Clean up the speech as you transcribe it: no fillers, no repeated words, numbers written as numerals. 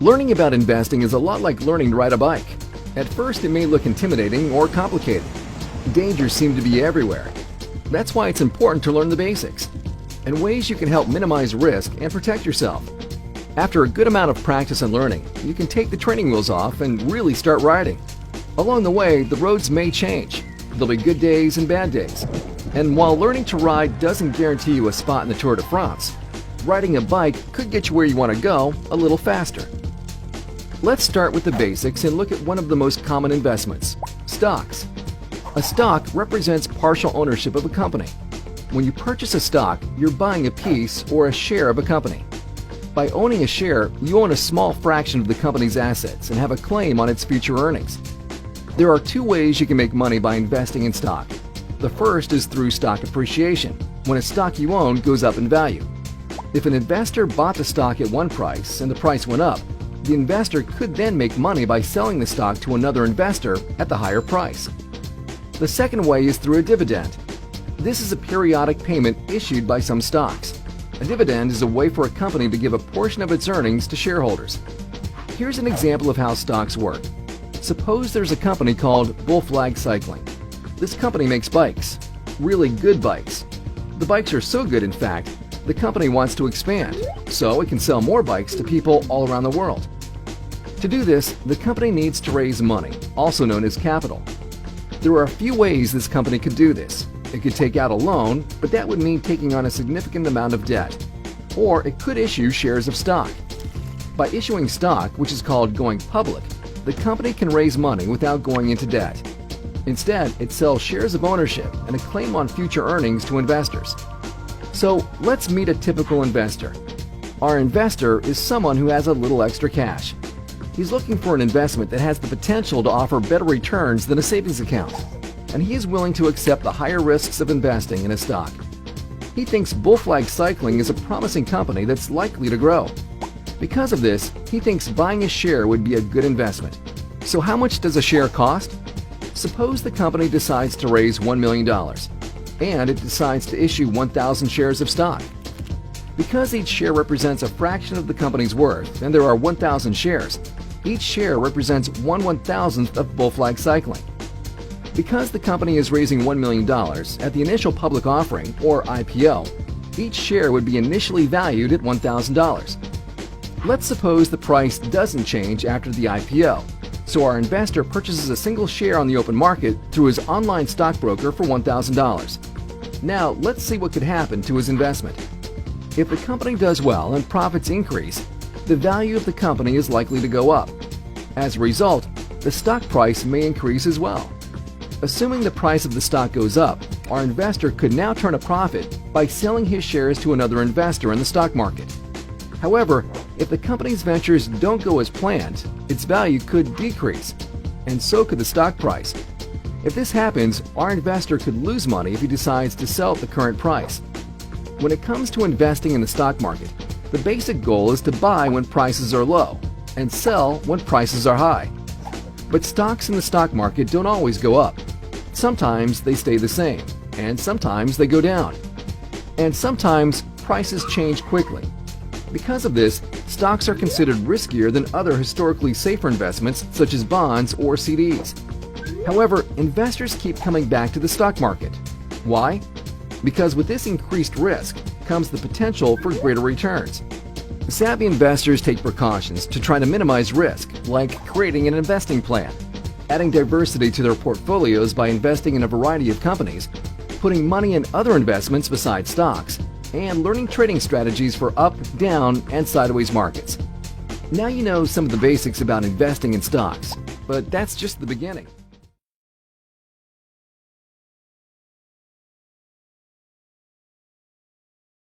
Learning about investing is a lot like learning to ride a bike. At first, it may look intimidating or complicated. Dangers seem to be everywhere. That's why it's important to learn the basics and ways you can help minimize risk and protect yourself. After a good amount of practice and learning, you can take the training wheels off and really start riding. Along the way, the roads may change. There'll be good days and bad days. And while learning to ride doesn't guarantee you a spot in the Tour de France, riding a bike could get you where you want to go a little faster. Let's start with the basics and look at one of the most common investments: stocks. A stock represents partial ownership of a company. When you purchase a stock, you're buying a piece or a share of a company. By owning a share, you own a small fraction of the company's assets and have a claim on its future earnings. There are two ways you can make money by investing in stock. The first is through stock appreciation, when a stock you own goes up in value. If an investor bought the stock at one price and the price went up, the investor could then make money by selling the stock to another investor at the higher price. The second way is through a dividend. This is a periodic payment issued by some stocks. A dividend is a way for a company to give a portion of its earnings to shareholders. Here's an example of how stocks work. Suppose there's a company called Bull Flag Cycling. This company makes bikes, really good bikes. The bikes are so good, in fact, the company wants to expand, so it can sell more bikes to people all around the world. To do this, the company needs to raise money, also known as capital. There are a few ways this company could do this. It could take out a loan, but that would mean taking on a significant amount of debt. Or it could issue shares of stock. By issuing stock, which is called going public, the company can raise money without going into debt. Instead, it sells shares of ownership and a claim on future earnings to investors. So let's meet a typical investor. Our investor is someone who has a little extra cash. He's looking for an investment that has the potential to offer better returns than a savings account, and he is willing to accept the higher risks of investing in a stock. He thinks Bull Flag Cycling is a promising company that's likely to grow. Because of this, he thinks buying a share would be a good investment. So how much does a share cost? Suppose the company decides to raise $1 million, and it decides to issue 1,000 shares of stock. Because each share represents a fraction of the company's worth, and there are 1,000 shares, each share represents 1/1000th of Bull Flag Cycling. Because the company is raising $1 million at the initial public offering, or IPO, each share would be initially valued at $1,000. Let's suppose the price doesn't change after the IPO, so our investor purchases a single share on the open market through his online stockbroker for $1,000. Now, let's see what could happen to his investment. If the company does well and profits increase, the value of the company is likely to go up. As a result, the stock price may increase as well. Assuming the price of the stock goes up, our investor could now turn a profit by selling his shares to another investor in the stock market. However, if the company's ventures don't go as planned, its value could decrease, and so could the stock price. If this happens, our investor could lose money if he decides to sell at the current price. When it comes to investing in the stock market, the basic goal is to buy when prices are low and sell when prices are high. But stocks in the stock market don't always go up. Sometimes they stay the same, and sometimes they go down. And sometimes prices change quickly. Because of this, stocks are considered riskier than other historically safer investments such as bonds or CDs. However, investors keep coming back to the stock market. Why? Because with this increased risk comes the potential for greater returns. Savvy investors take precautions to try to minimize risk, like creating an investing plan, adding diversity to their portfolios by investing in a variety of companies, putting money in other investments besides stocks, and learning trading strategies for up, down, and sideways markets. Now you know some of the basics about investing in stocks, but that's just the beginning.